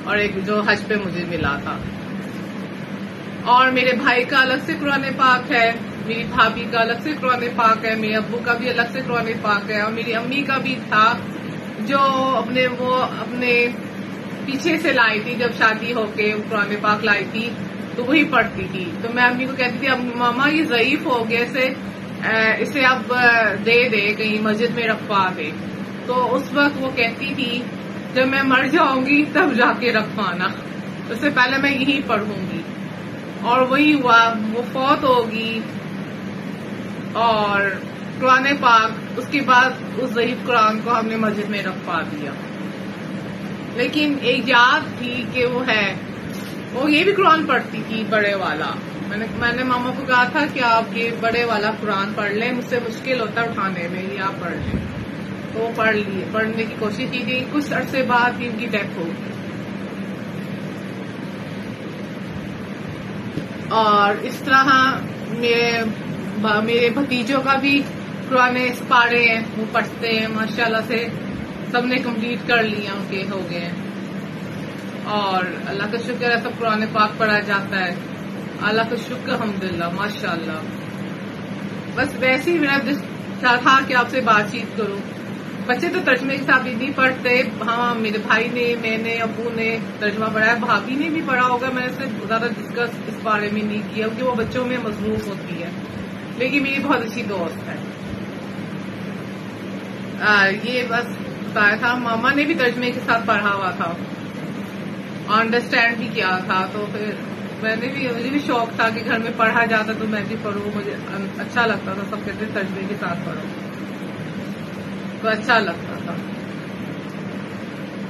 اور ایک جو حج پہ مجھے ملا تھا. اور میرے بھائی کا الگ سے قرآن پاک ہے، میری بھابھی کا الگ سے قرآن پاک ہے، میرے ابو کا بھی الگ سے قرآن پاک ہے، اور میری امی کا بھی تھا جو اپنے پیچھے سے لائی تھی. جب شادی ہو کے قرآن پاک لائی تھی تو وہی پڑھتی تھی. تو میں امی کو کہتی تھی اب ماما یہ ضعیف ہو گیا، اسے اب دے کہیں مسجد میں رکھوا دے. تو اس وقت وہ کہتی تھی جب میں مر جاؤں گی تب جا کے رکھوانا، اس سے پہلے میں یہی پڑھوں گی. اور وہی ہوا، وہ فوت ہوگی اور قرآن پاک اس کے بعد اس ضعیف قرآن کو ہم نے مسجد میں رکھوا دیا. لیکن ایک یاد تھی کہ وہ یہ بھی قرآن پڑھتی تھی بڑے والا. میں نے ماما کو کہا تھا کہ آپ یہ بڑے والا قرآن پڑھ لیں، مجھ سے مشکل ہوتا ہے اٹھانے میں، یہ آپ پڑھ لیں. تو وہ پڑھنے کی کوشش کی تھی. کچھ عرصے بعد ان کی ڈیتھ ہو گئی. اور اس طرح میرے بھتیجوں کا بھی قرآن پاڑے ہیں، وہ پڑھتے ہیں ماشاءاللہ سے، سب نے کمپلیٹ کر لیا، ان کے ہو گئے ہیں. اور اللہ کا شکر ہے سب قرآن پاک پڑھا جاتا ہے. اللہ کا شکر الحمدللہ ماشاءاللہ. بس ویسے ہی میرا دل تھا کہ آپ سے بات چیت کروں. بچے تو ترجمے کے ساتھ نہیں پڑھتے. ہاں میرے بھائی نے، میں نے، ابو نے ترجمہ پڑھا ہے، بھابھی نے بھی پڑھا ہوگا. میں نے زیادہ ڈسکس اس بارے میں نہیں کیا کیونکہ وہ بچوں میں مصروف ہوتی ہے. لیکن میری بہت اچھی دوست ہے. یہ بس بتایا تھا. ماما نے بھی ترجمے کے ساتھ پڑھا ہوا تھا، انڈرسٹینڈ بھی کیا تھا. تو پھر مجھے بھی شوق تھا کہ گھر میں پڑھا جاتا تو میں بھی پڑھوں. مجھے اچھا لگتا تھا. سب کہتے ترجمے کے ساتھ پڑھو تو اچھا لگتا تھا.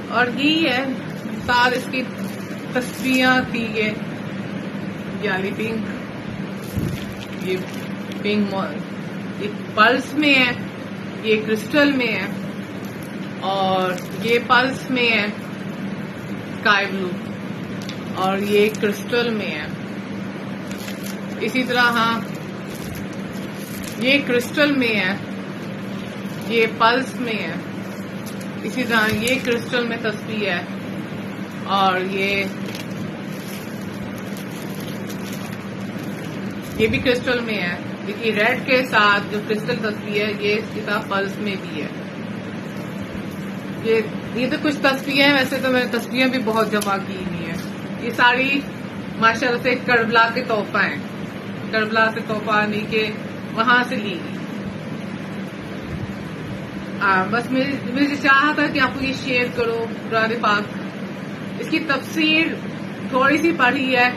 اور یہی ہے سال اس کی تصویراں تھی. یہ علی پنک، یہ پنک یہ پلس میں ہے، یہ کرسٹل میں ہے، اور یہ پلس میں ہے اسکائی بلو، اور یہ کرسٹل میں ہے. اسی طرح ہاں یہ کرسٹل میں ہے، یہ پلس میں ہے. اسی طرح یہ کرسٹل میں تصویر ہے، اور یہ بھی کرسٹل میں ہے. دیکھیے ریڈ کے ساتھ جو کرسٹل تصویر ہے یہ اس کی طرح پلس میں بھی ہے. یہ تو کچھ تصویریں ہیں، ویسے تو میں نے تصویریں بھی بہت جمع کی ہوئی ہیں. یہ ساری ماشاءاللہ سے کربلا کے تحفہ ہیں. کربلا سے تحفہ نہیں کہ وہاں سے لی گئی. بس مجھے چاہا تھا کہ آپ کو یہ شیئر کرو قرآن پاک. اس کی تفسیر تھوڑی سی پڑھی ہے،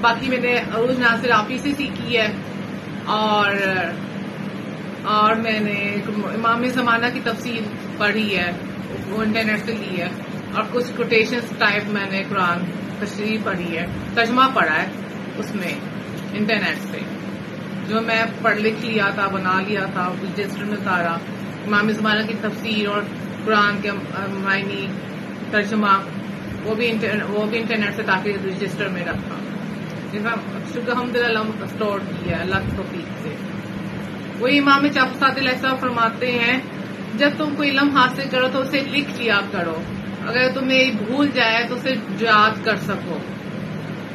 باقی میں نے عروج ناصر آپی سے سیکھی ہے، اور میں نے امام زمانہ کی تفسیر پڑھی ہے، وہ انٹرنیٹ سے لی ہے. اور کچھ کوٹیشنز ٹائپ میں نے قرآن تشریح پڑھی ہے، ترجمہ پڑھا ہے اس میں انٹرنیٹ سے، جو میں پڑھ لکھ لیا تھا، بنا لیا تھا، رجسٹر میں اتارا. امام زمانہ کی تفسیر اور قرآن کے معنی ترجمہ وہ بھی انٹرنیٹ سے تاکہ رجسٹر میں رکھا. شکر الحمدللہ اسٹور کیا اللہ کی توفیق سے. وہی امام جعفر صادق علیہ السلام فرماتے ہیں جب تم کوئی علم حاصل کرو تو اسے لکھ لیا کرو، اگر تمہیں بھول جائے تو اسے یاد کر سکو،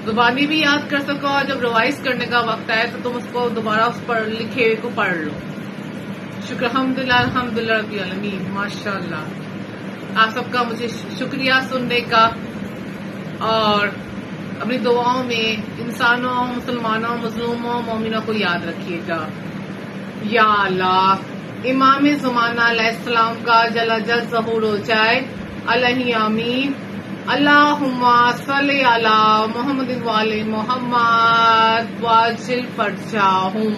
زبانی بھی یاد کر سکو، اور جب ریوائز کرنے کا وقت آئے تو تم اس کو دوبارہ اس پر لکھے کو پڑھ لو. شکر الحمدللہ رب العالمین ماشاءاللہ. آپ سب کا مجھے شکریہ سننے کا، اور اپنی دعاؤں میں انسانوں، مسلمانوں، مظلوموں، مومنوں کو یاد رکھیے گا. یا اللہ امام زمانہ علیہ السلام کا جل ظہور ہو جائے، علیہ آمین. اللہم صلی علی محمد وآل محمد واجل فرجاہم.